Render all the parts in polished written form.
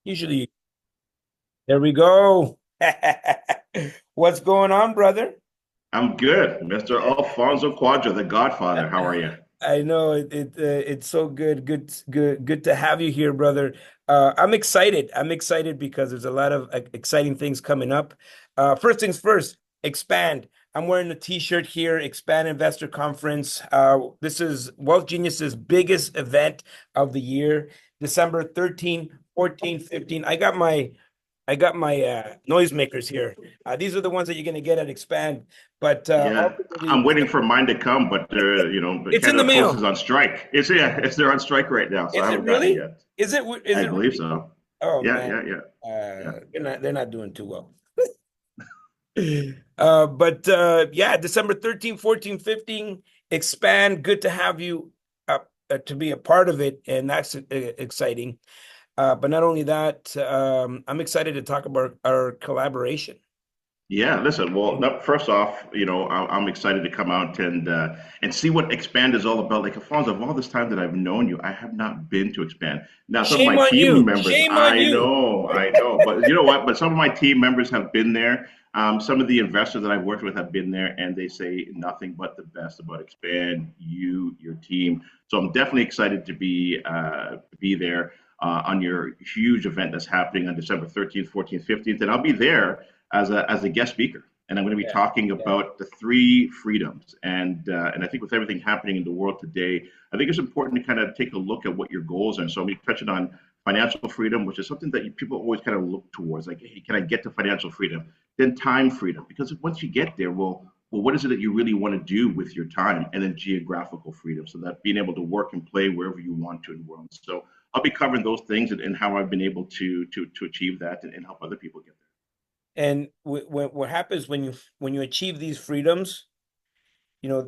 Usually, there we go. What's going on, brother? I'm good, Mr. Alfonso Cuadra, the Godfather. How are you? I know it's so good to have you here, brother. I'm excited. I'm excited because there's a lot of exciting things coming up. First things first, expand. I'm wearing a t-shirt here, Expand Investor Conference. This is Wealth Genius's biggest event of the year, December 13, 14, 15. I got my noisemakers here. These are the ones that you're going to get at Expand. But Yeah, ultimately, I'm waiting for mine to come, but but it's in the Canada Post mail. is on strike. It's they're on strike right now, so I Is it haven't gotten it really? yet. Is I it believe really? so. Oh Yeah, man, yeah, yeah, yeah. they're not doing too well. But yeah, December 13, 14, 15, expand. Good to have you to be a part of it, and that's exciting. But not only that, I'm excited to talk about our collaboration. Yeah, listen. Well, no, first off, I'm excited to come out and see what Expand is all about. Like Alfonso, of all this time that I've known you, I have not been to Expand. Now, some of Shame my on team you! members, Shame on you! I know, but you know what? But some of my team members have been there. Some of the investors that I've worked with have been there, and they say nothing but the best about Expand. You, your team. So I'm definitely excited to be there on your huge event that's happening on December 13th, 14th, 15th, and I'll be there as a guest speaker, and I'm going to be Yeah, talking yeah, about the three freedoms. And I think with everything happening in the world today, I think it's important to kind of take a look at what your goals are. So we touching on financial freedom, which is something that people always kind of look towards, like, hey, can I get to financial freedom? Then time freedom, because once you get there, well, what is it that you really want to do with your time? And then geographical freedom, so that being able to work and play wherever you want to in the world. So I'll be covering those things and how I've been able to achieve that and help other people get there. and what happens when you achieve these freedoms,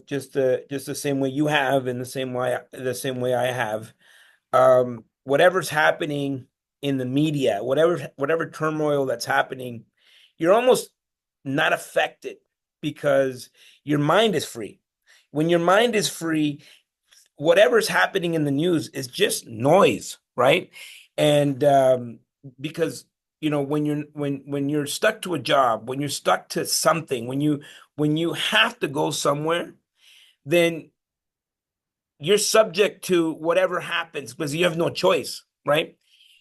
just the same way you have, and the same way I have. Whatever's happening in the media, whatever turmoil that's happening, you're almost not affected because your mind is free. When your mind is free, whatever's happening in the news is just noise, right? And because when you're stuck to a job, when you're stuck to something, when you have to go somewhere, then you're subject to whatever happens because you have no choice, right?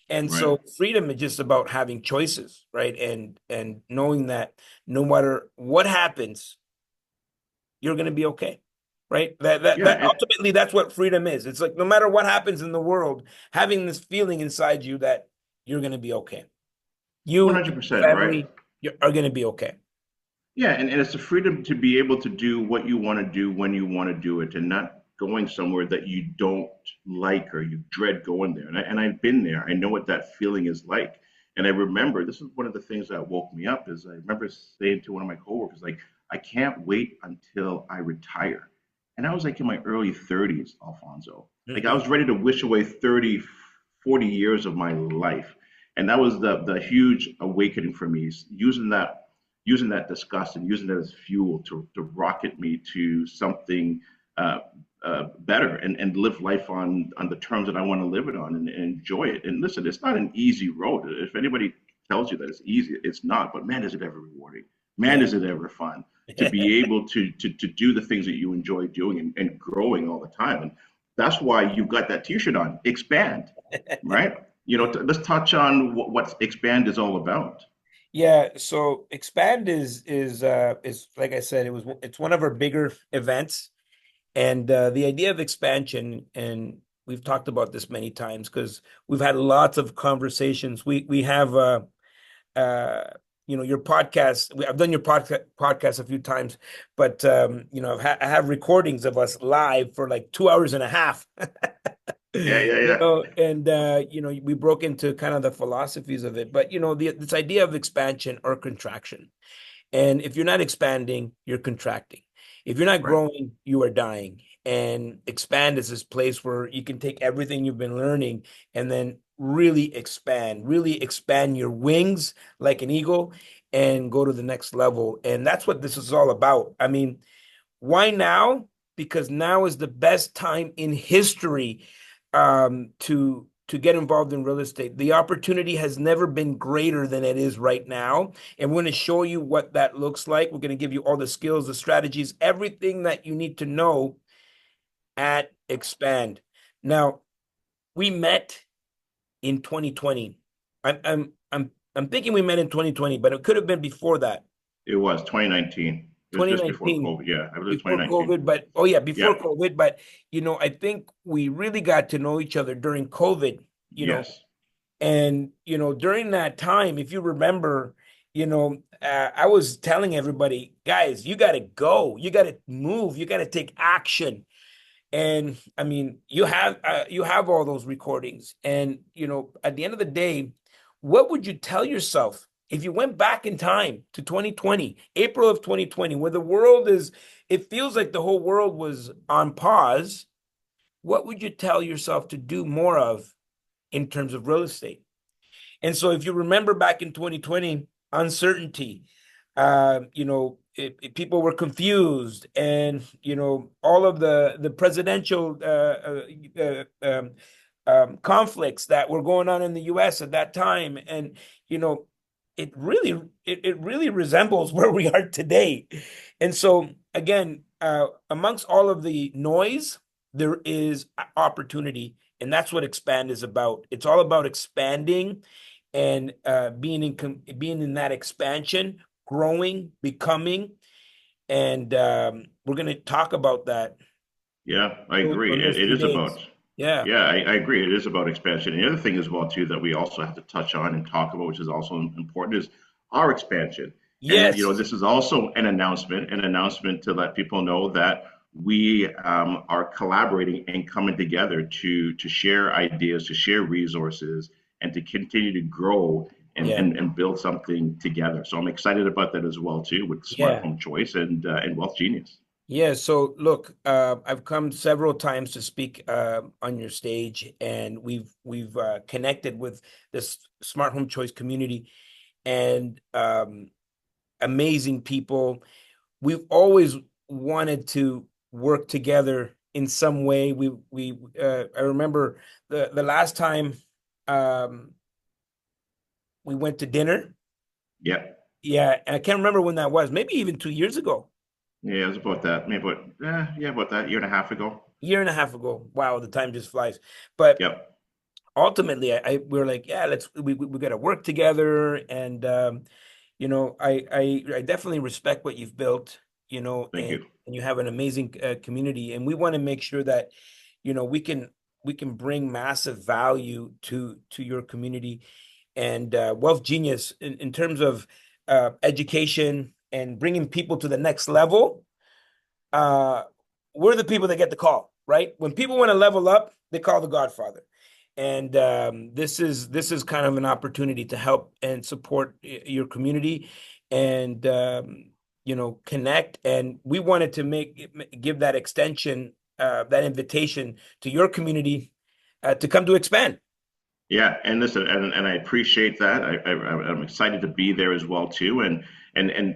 And Right. so freedom is just about having choices, right? And knowing that no matter what happens, you're going to be okay, right? That Yeah, ultimately that's what freedom is. It's like no matter what happens in the world, having this feeling inside you that you're going to be okay. You, your 100%, right? family, are going to be okay. Yeah, and it's the freedom to be able to do what you want to do when you want to do it and not going somewhere that you don't like or you dread going there. And I've been there. I know what that feeling is like. And I remember this is one of the things that woke me up is I remember saying to one of my coworkers, like, I can't wait until I retire. And I was like in my early 30s, Alfonso. Like I Mhm. was ready to wish away 30, 40 years of my life. And that was the huge awakening for me, using that disgust and using that as fuel to rocket me to something better and live life on the terms that I want to live it on and enjoy it. And listen, it's not an easy road. If anybody tells you that it's easy, it's not. But man, is it ever rewarding? Man, Yeah. is it ever fun to be able to do the things that you enjoy doing and growing all the time. And that's why you've got that T-shirt on. Expand, right? Let's touch on what Expand is all about. Yeah, so Expand is like I said, it's one of our bigger events. And the idea of expansion, and we've talked about this many times because we've had lots of conversations. We have uh your podcast. I've done your podcast a few times, but I have recordings of us live for like 2 hours and a half. Yeah, yeah, yeah. And we broke into kind of the philosophies of it, but this idea of expansion or contraction. And if you're not expanding, you're contracting. If you're not Right. growing, you are dying. And expand is this place where you can take everything you've been learning and then really expand your wings like an eagle and go to the next level. And that's what this is all about. I mean, why now? Because now is the best time in history to to get involved in real estate. The opportunity has never been greater than it is right now. And we're going to show you what that looks like. We're going to give you all the skills, the strategies, everything that you need to know at Expand. Now, we met in 2020. I'm thinking we met in 2020, but it could have been before that. It was 2019. It was just before 2019, COVID. Yeah, I believe before 2019. COVID, but oh yeah, before Yeah. COVID, but I think we really got to know each other during COVID, you know, Yes. and during that time, if you remember, I was telling everybody, guys, you got to go, you got to move, you got to take action. And I mean, you have all those recordings, and at the end of the day, what would you tell yourself if you went back in time to 2020, April of 2020, where the world is, it feels like the whole world was on pause? What would you tell yourself to do more of in terms of real estate? And so if you remember back in 2020, uncertainty, people were confused, and all of the presidential conflicts that were going on in the US at that time. And it really resembles where we are today. And so again, amongst all of the noise, there is opportunity, and that's what Expand is about. It's all about expanding and being in that expansion, growing, becoming, and we're going to talk about that Yeah, I on agree. those It few is about, days. Yeah. yeah, I agree. It is about expansion. And the other thing as well too that we also have to touch on and talk about, which is also important, is our expansion. And Yes. this is also an announcement to let people know that we are collaborating and coming together to share ideas, to share resources, and to continue to grow Yeah. and build something together. So I'm excited about that as well too, with Smart Yeah. Home Choice and Wealth Genius. Yeah. So look, I've come several times to speak on your stage, and we've connected with this Smart Home Choice community, and amazing people. We've always wanted to work together in some way. I remember the last time um, we went to dinner. Yeah. Yeah, and I can't remember when that was. Maybe even 2 years ago, Yeah, it was about that. Maybe about yeah, about that year and a half ago. year and a half ago. Wow, the time just flies. But Yep. ultimately, we were like, yeah, we got to work together, and I definitely respect what you've built, Thank and you. you have an amazing community, and we want to make sure that we can bring massive value to your community. And Wealth Genius, in terms of education and bringing people to the next level, uh, we're the people that get the call, right? When people want to level up, they call the Godfather. And this is kind of an opportunity to help and support your community, and connect. And we wanted to give that extension, that invitation to your community to come to Expand. Yeah, and listen, and I appreciate that. I'm excited to be there as well too. And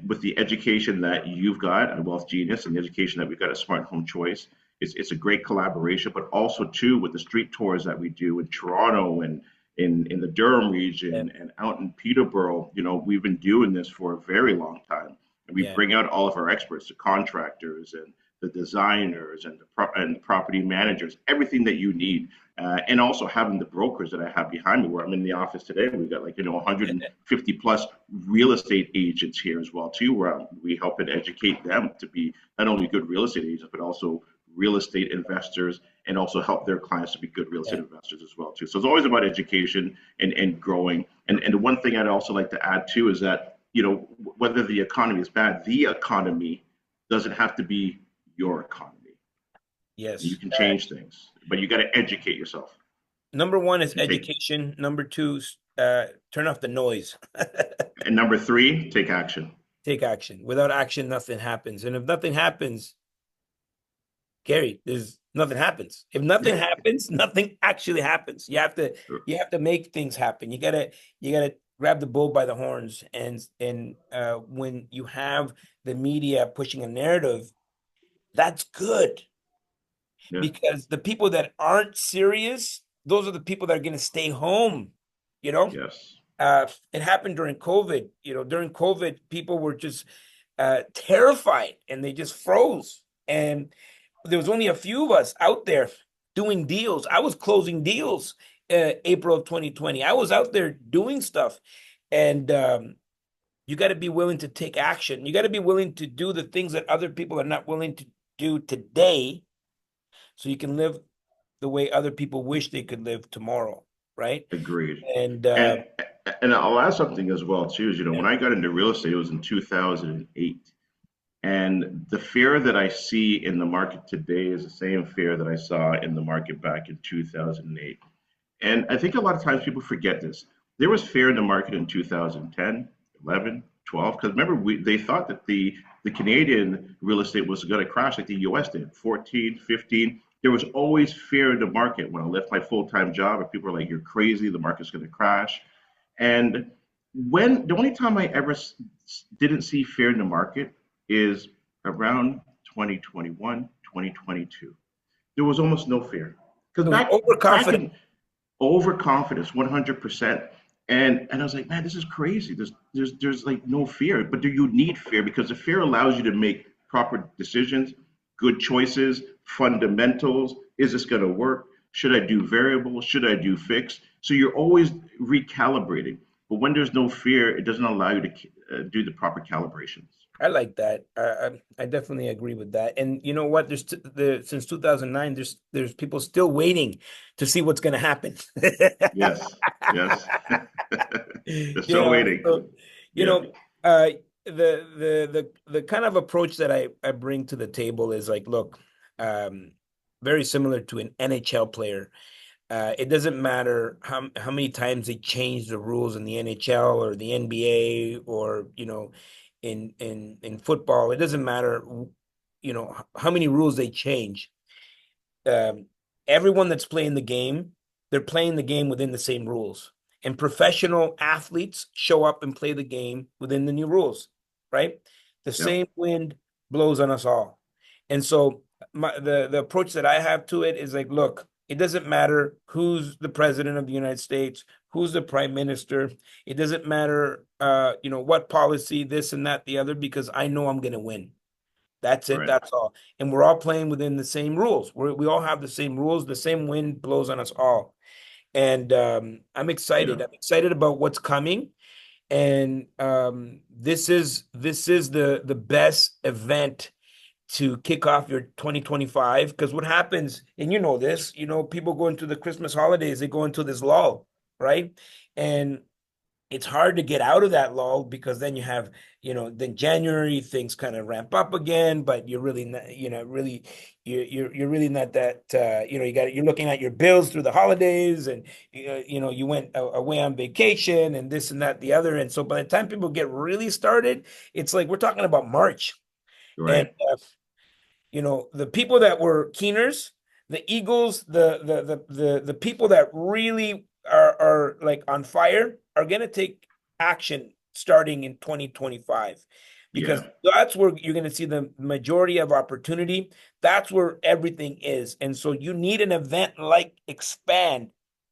with the education that you've got at Wealth Genius and the education that we've got at Smart Home Choice, it's a great collaboration. But also too with the street tours that we do in Toronto and in the Durham Yeah, region and out in Peterborough. We've been doing this for a very long time, and we yeah, bring out all of our experts, the contractors and the designers and the property managers, everything that you need, and also having the brokers that I have behind me. Where I'm in the office today, we've got 150 plus real estate agents here as well too, where we help and educate them to be not only good real estate agents but also real estate investors, and also help their clients to be good real estate yeah, investors as well too. So it's always about education and growing. And the one thing I'd also like to add too is that whether the economy is bad, the economy doesn't have to be your economy. You yes. can change things, but you got to educate yourself Number one is and take. education. Number two, turn off the noise. And number three, take action. Take action. Without action, nothing happens. And if nothing happens, Gary, there's nothing happens. If nothing happens, nothing actually happens. You have to make things happen. You gotta grab the bull by the horns. And when you have the media pushing a narrative, that's good, Yeah, because the people that aren't serious, those are the people that are going to stay home. You know, Yes, it happened during COVID. During COVID, people were just terrified and they just froze. And there was only a few of us out there doing deals. I was closing deals April of 2020. I was out there doing stuff. And you got to be willing to take action. You got to be willing to do the things that other people are not willing to do today so you can live the way other people wish they could live tomorrow, right? agreed. And And and I'll add something as well too. Is yeah, when I got into real estate, it was in 2008. And the fear that I see in the market today is the same fear that I saw in the market back in 2008. And I think a lot of times people forget this. There was fear in the market in 2010, 11, 12, because remember, they thought that the Canadian real estate was going to crash like the US did, 14, 15. There was always fear in the market. When I left my full-time job, and people were like, you're crazy, the market's going to crash. And when the only time I ever didn't see fear in the market is around 2021, 2022. There was almost no fear. it Because was back overconfident. in overconfidence, 100%. And I was like, man, this is crazy. There's like no fear, but do you need fear? Because the fear allows you to make proper decisions, good choices, fundamentals. Is this going to work? Should I do variable? Should I do fixed? So you're always recalibrating. But when there's no fear, it doesn't allow you to do the proper calibrations. I like that. I definitely agree with that. And you know what? Since 2009, there's people still waiting to see what's going to happen. Yes, yes. They're You still know, waiting. so, you Yeah, know, uh, the kind of approach that I bring to the table is like, look, um, very similar to an NHL player. It doesn't matter how many times they change the rules in the NHL or the NBA or in football. It doesn't matter how many rules they change. Um, Everyone that's playing the game, they're playing the game within the same rules. And professional athletes show up and play the game within the new rules, right? The yeah, same wind blows on us all. And so the approach that I have to it is like, look, it doesn't matter who's the president of the United States, who's the prime minister. It doesn't matter, what policy, this and that, the other, because I know I'm going to win. That's it. right. That's all. And we're all playing within the same rules. We all have the same rules. The same wind blows on us all. And I'm Yeah. excited. I'm excited about what's coming. And this is the best event to kick off your 2025. Because what happens, and you know this, people go into the Christmas holidays, they go into this lull, right? And it's hard to get out of that lull because then you have, then January things kind of ramp up again, but you're really not, really you're really not that you're looking at your bills through the holidays and you went away on vacation and this and that the other. And so by the time people get really started, it's like we're talking about March. And Right. the people that were keeners, the Eagles, the people that really are like on fire are going to take action starting in 2025 because Yeah. that's where you're going to see the majority of opportunity. That's where everything is. And so you need an event like Expand,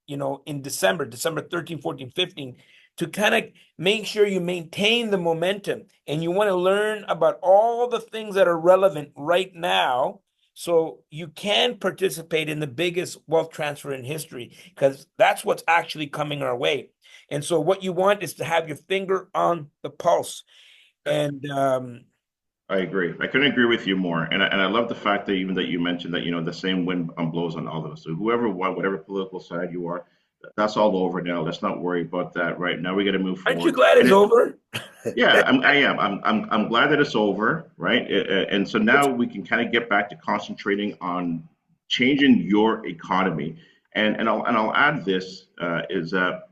in December 13, 14, 15, to kind of make sure you maintain the momentum and you want to learn about all the things that are relevant right now so you can participate in the biggest wealth transfer in history because that's what's actually coming our way. And so what you want is to have your finger on the pulse. And I agree. I couldn't agree with you more. And I love the fact that even that you mentioned that, the same wind blows on all of us. So whoever won, whatever political side you are, that's all over now. Let's not worry about that right now. We got to move aren't you forward. glad And it's it, over? yeah, I am. I'm glad that it's over, right? And so now we can kind of get back to concentrating on changing your economy. And I'll add this is that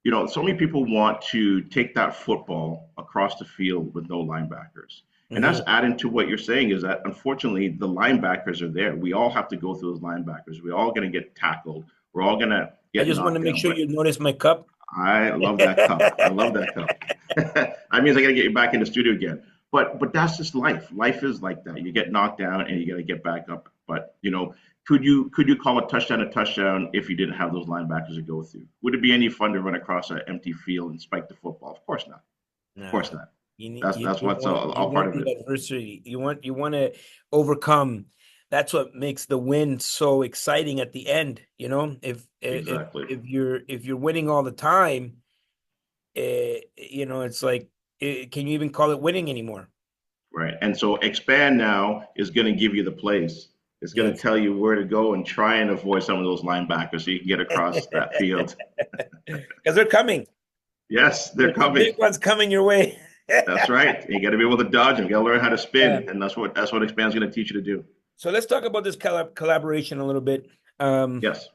so many people want to take that football across the field with no linebackers. And that's Mhm. adding to what you're saying is that unfortunately the linebackers are there. We all have to go through those linebackers. We're all going to get tackled. We're all going to I get just want to knocked make down. sure But you notice my cup. I love that cup. I love that cup. That means I got to get you back in the studio again. But that's just life. Life is like that. You get knocked down and you got to get back up. But could you call a touchdown if you didn't have those linebackers to go through? Would it be any fun to run across an empty field and spike the football? Of course not. Of course No, not. you need That's what's you all part want of it. the adversity. You want to overcome. That's what makes the win so exciting at the end. You know, Exactly. if you're winning all the time, it's like, can you even call it winning anymore? Right. And so expand now is going to give you the plays. It's going to Yes. tell you where to go and try and avoid some of those linebackers so you can get across that field. Because they're coming. Yes, they're There's some coming. big ones coming your way. That's right. You got to be able to dodge them. You got to learn how to Yeah. spin, and that's what expand's going to teach you to do. So let's talk about this collaboration a little bit. Um, Yes.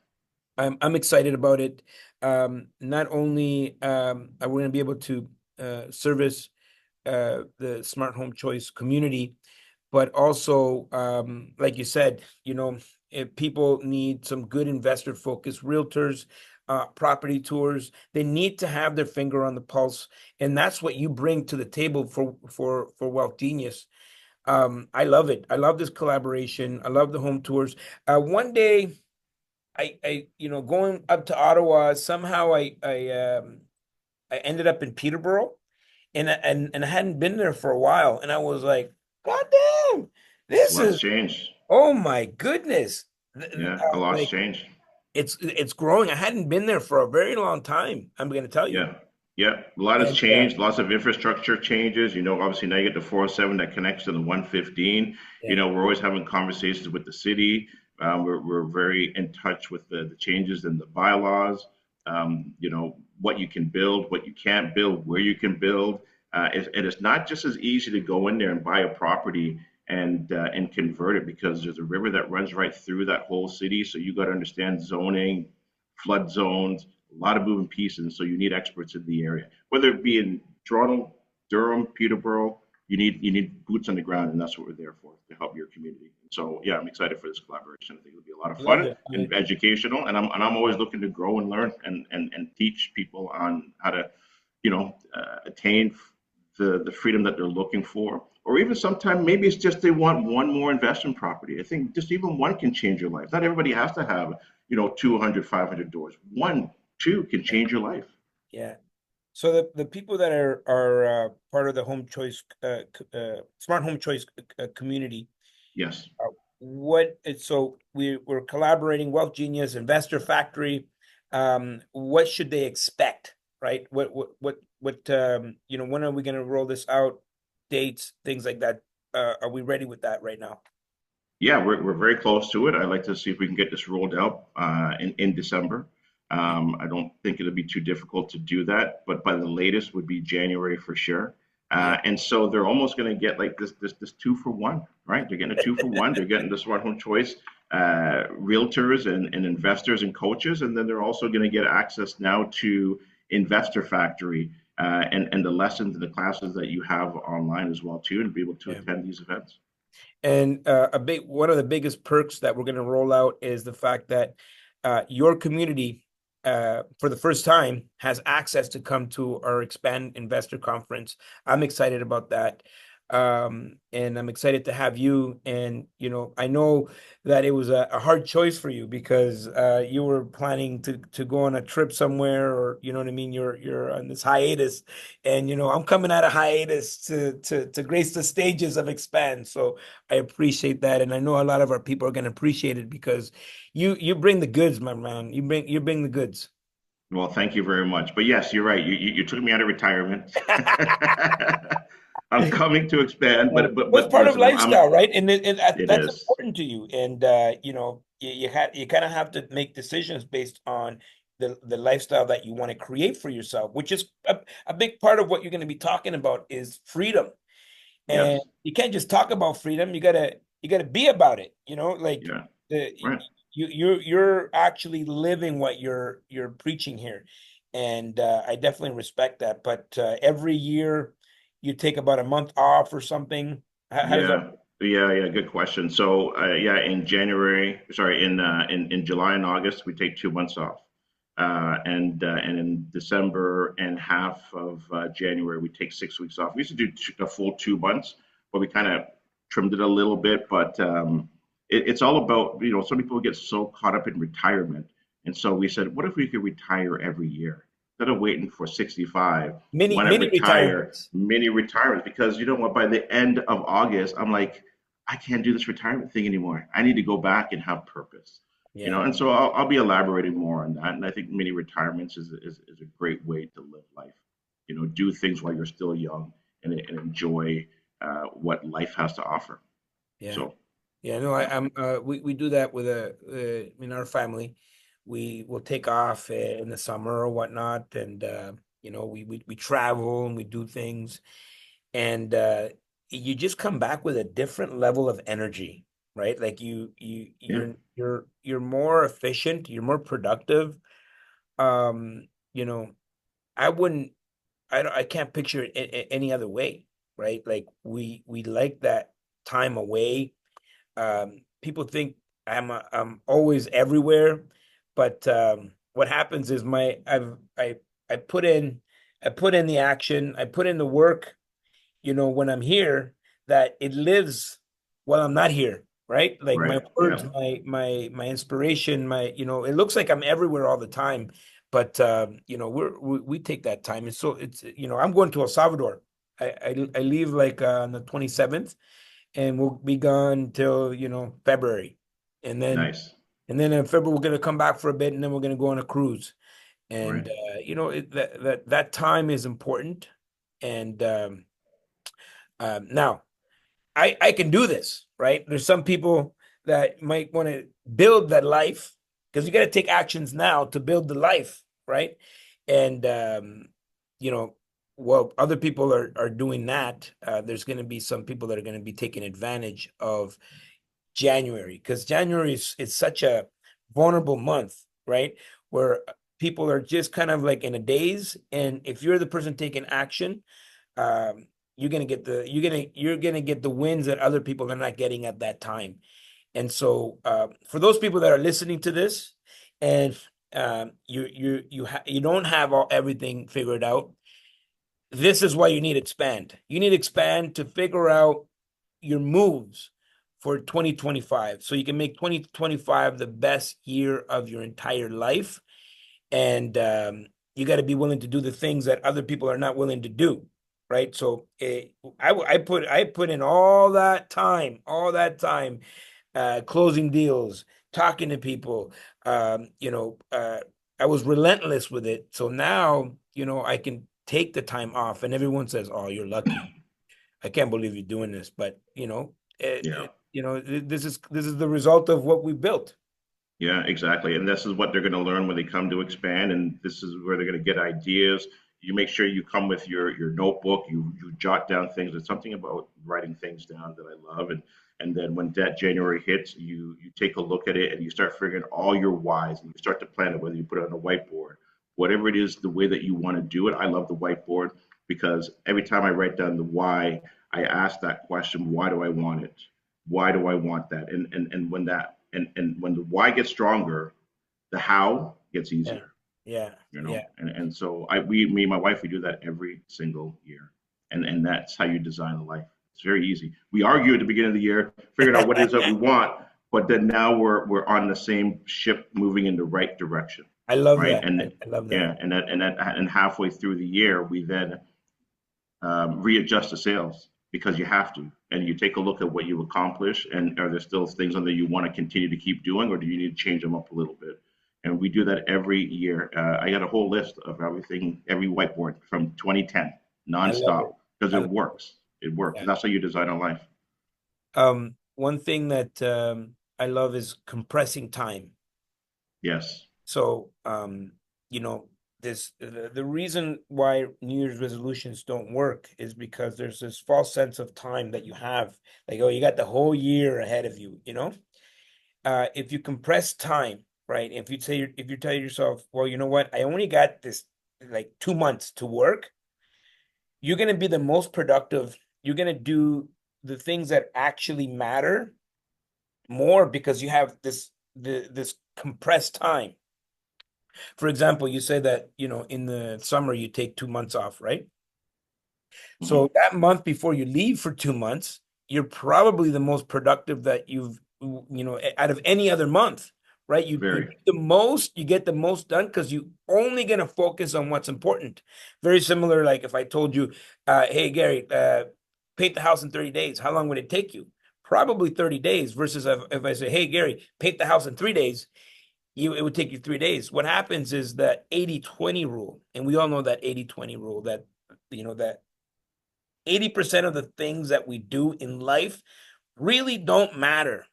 I'm excited about it. Not only are we going to be able to service the smart home choice community, but also, like you said, if people need some good investor focused realtors, property tours, they need to have their finger on the pulse, and that's what you bring to the table for Wealth Genius. I love it. I love this collaboration. I love the home tours. One day, going up to Ottawa, somehow I ended up in Peterborough, and I hadn't been there for a while, and I was like, God damn, A this lot's is, changed. oh my goodness. Yeah, a lot's Like, changed. it's growing. I hadn't been there for a very long time, I'm going to tell you. Yeah. Yeah. A lot has And changed. Lots of infrastructure changes. Obviously now you get the 407 that connects to the 115. yeah, We're always having conversations with the city. We're very in touch with the changes in the bylaws. What you can build, what you can't build, where you can build. And it's not just as easy to go in there and buy a property and convert it because there's a river that runs right through that whole city. So you got to understand zoning, flood zones, a lot of moving pieces. So you need experts in the area, whether it be in Toronto, Durham, Peterborough. You need boots on the ground, and that's what we're there for to help your community. So yeah, I'm excited for this collaboration. I think it'll be a lot of love fun it. and educational, and I'm always looking to grow and learn and teach people on how to attain the freedom that they're looking for. Or even sometimes maybe it's just they want one more investment property. I think just even one can change your life. Not everybody has to have 200, 500 doors. One, two can change your life. Yeah. So the people that are part of the home choice, smart home choice community, Yes. so we're collaborating, Wealth Genius, Investor Factory. What should they expect, right? When are we going to roll this out? Dates, things like that. Are we ready with that right now? Yeah, we're very close to it. I'd like to see if we can get this rolled out in December. I don't think it'll be too difficult to do that, but by the latest would be January for sure. Yeah. And so they're almost going to get like this two for one, right? They're getting a two for one. They're getting the smart home choice realtors and investors and coaches, and then they're also going to get access now to Investor Factory and the lessons and the classes that you have online as well too, and be able to Yeah. attend these events. And one of the biggest perks that we're going to roll out is the fact that your community, for the first time, has access to come to our Expand Investor Conference. I'm excited about that. And I'm excited to have you. And, I know that it was a hard choice for you because you were planning to go on a trip somewhere, or, you know what I mean? You're on this hiatus, and, I'm coming out of hiatus to grace the stages of Expand. So I appreciate that. And I know a lot of our people are going to appreciate it because you bring the goods, my man. You bring the goods. Well, thank you very much. But yes, you're right. You took me out of retirement. I'm coming to expand, Yeah. but Well, it's part of listen, I'm lifestyle, right? And it that's is. important to you. And you kind of have to make decisions based on the lifestyle that you want to create for yourself, which is a big part of what you're going to be talking about is freedom. And Yes. you can't just talk about freedom. You gotta be about it. Like Yeah. the Right. you're actually living what you're preaching here, and I definitely respect that. But every year you take about a month off or something. How does that Yeah. Yeah. Good question. So, yeah, in January, sorry, in July and August, we take 2 months off. And in December and half of January, we take 6 weeks off. We used to do a full 2 months, but we kind of trimmed it a little bit. But it's all about, some people get so caught up in retirement. And so we said, what if we could retire every year? Instead of waiting for 65, Mini why not mini retire retirements. mini retirements? Because you know what, by the end of August, I'm like, I can't do this retirement thing anymore. I need to go back and have purpose. Yeah. And so I'll be elaborating more on that. And I think mini retirements is a great way to live life. Do things while you're still young and enjoy what life has to offer. Yeah. So, Yeah, no, yeah, we do that with in our family. We will take off in the summer or whatnot, and we travel and we do things, and you just come back with a different level of energy, right? Like yeah, you're more efficient, you're more productive. Um, you know, I wouldn't, I can't picture it any other way, right? Like we like that time away. People think I'm always everywhere, but what happens is I put in the action, I put in the work, when I'm here, that it lives while I'm not here, right? Like my right, words, yeah, my inspiration, it looks like I'm everywhere all the time, but we take that time, and so it's I'm going to El Salvador. I leave like on the 27th, and we'll be gone till February, and then nice, in February we're gonna come back for a bit, and then we're gonna go on a cruise, and right. that time is important, and now I can do this, right? There's some people that might want to build that life, because you got to take actions now to build the life, right? And you know, well, other people are doing that. There's going to be some people that are going to be taking advantage of January, because January is such a vulnerable month, right? Where people are just kind of like in a daze, and if you're the person taking action, um, you're gonna get the wins that other people are not getting at that time. And so, for those people that are listening to this, and you don't have everything figured out, this is why you need expand. You need expand to figure out your moves for 2025, so you can make 2025 the best year of your entire life. And you got to be willing to do the things that other people are not willing to do, right? So I put in all that time, closing deals, talking to people. I was relentless with it. So now I can take the time off, and everyone says, "Oh, you're lucky. I can't believe you're doing this." But Yeah. this is the result of what we built. Yeah, exactly. And this is what they're going to learn when they come to expand, and this is where they're going to get ideas. You make sure you come with your notebook. You jot down things. There's something about writing things down that I love, and then when that January hits, you take a look at it and you start figuring all your whys, and you start to plan it. Whether you put it on a whiteboard, whatever it is, the way that you want to do it. I love the whiteboard because every time I write down the why, I ask that question: Why do I want it? Why do I want that? And when when the why gets stronger, the how gets Yeah, easier. yeah, yeah. And so me and my wife, we do that every single year, and that's how you design a life. It's very easy. We argue at the beginning of the year, figuring out what it is that we want, but then now we're on the same ship, moving in the right direction, I love right? that. I love that. Yeah, and halfway through the year, we then readjust the sales because you have to. And you take a look at what you accomplish, and are there still things on there you want to continue to keep doing, or do you need to change them up a little bit? And we do that every year. I got a whole list of everything, every whiteboard from 2010, I love nonstop, it. because I it love works. It works. that. That's how you design a life. One thing that I love is compressing time. Yes. So, you know, the reason why New Year's resolutions don't work is because there's this false sense of time that you have. Like, oh, you got the whole year ahead of you, you know? If you compress time, right? If you tell yourself, well, you know what, I only got this like 2 months to work, you're gonna be the most productive. You're gonna do the things that actually matter more, because you have this compressed time. For example, you say that, in the summer you take 2 months off, right? Hmm. So that month before you leave for 2 months, you're probably the most productive that you've out of any other month, right? You Very. get you get the most done because you only going to focus on what's important. Very similar, like if I told you, hey, Gary, paint the house in 30 days, how long would it take you? Probably 30 days versus if I say, hey, Gary, paint the house in 3 days, it would take you 3 days. What happens is that 80-20 rule, and we all know that 80-20 rule, that, that 80% of the things that we do in life really don't matter.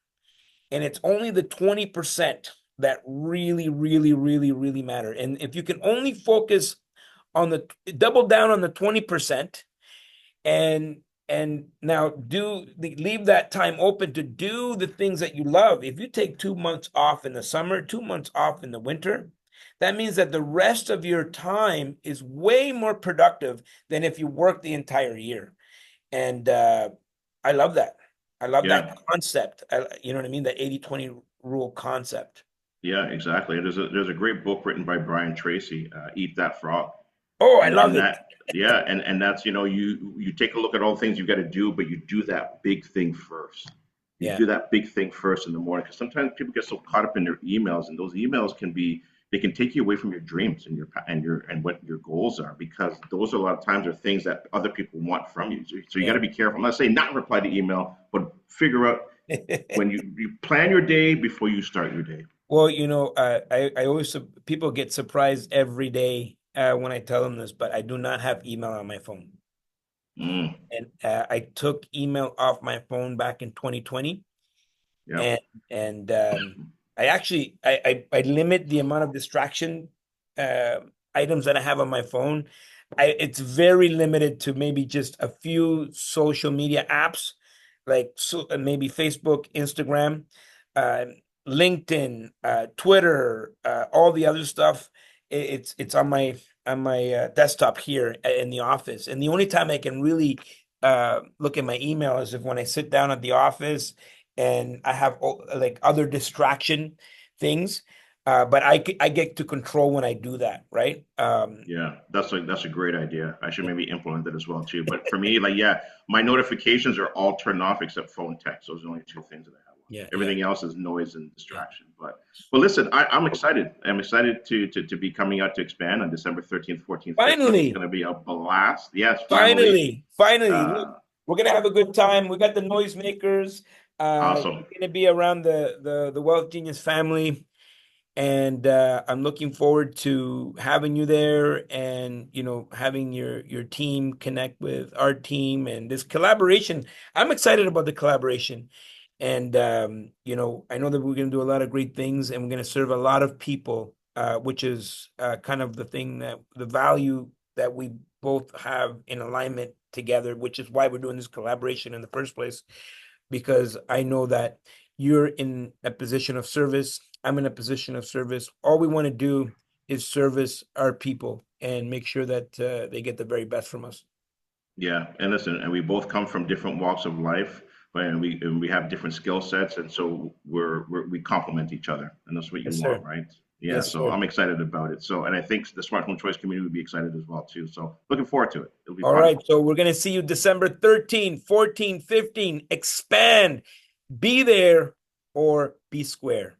And it's only the 20% that really, really, really, really matter. And if you can only focus on the double down on the 20% and now leave that time open to do the things that you love. If you take 2 months off in the summer, 2 months off in the winter, that means that the rest of your time is way more productive than if you work the entire year. And I love that. I love that Yeah. concept. You know what I mean? The 80-20 rule concept. Yeah, exactly. There's a great book written by Brian Tracy, Eat That Frog. Oh, I And love it. that, yeah, and that's, you take a look at all the things you got to do, but you do that big thing first. You Yeah. do that big thing first in the morning, because sometimes people get so caught up in their emails, and those emails they can take you away from your dreams and and what your goals are, because those are a lot of times are things that other people want from you. So you got Yeah. to be careful. I'm not saying not reply to email, but figure out when you plan your day before you start your day. Well, I always people get surprised every day when I tell them this, but I do not have email on my phone. Mm, And I took email off my phone back in 2020, yep. and I actually I limit the amount of distraction uh, items that I have on my phone. It's very limited to maybe just a few social media apps, like maybe Facebook, Instagram, uh, LinkedIn, Twitter, all the other stuff. It's on my desktop here in the office, and the only time I can really look at my email is if when I sit down at the office and I have like other distraction things. But I get to control when I do that, right? Yeah, that's a great idea. I should maybe implement that as well too. But for me, like, yeah, my notifications are all turned off except phone text. Those are the only two things that I have on. Yeah, yeah, Everything else is noise and yeah. distraction. But listen, I'm excited. I'm excited to be coming out to expand on December 13th, 14th, 15th. It's Finally, going to be a blast. Yes, finally. finally. Look, Uh, we're gonna have a good time. We got the noisemakers. awesome. You're gonna be around the Wealth Genius family. And I'm looking forward to having you there and having your team connect with our team and this collaboration. I'm excited about the collaboration. And I know that we're going to do a lot of great things and we're going to serve a lot of people, which is kind of the value that we both have in alignment together, which is why we're doing this collaboration in the first place, because I know that you're in a position of service. I'm in a position of service. All we want to do is service our people and make sure that they get the very best from us. Yeah, and listen, and we both come from different walks of life, right? And we have different skill sets, and so we complement each other, and that's what you Yes, want, sir. right? Yeah, Yes, so sir. I'm excited about it. So, and I think the smart home choice community would be excited as well too. So, looking forward to it. It'll be All fun. right. So we're going to see you December 13, 14, 15. Expand. Be there or be square.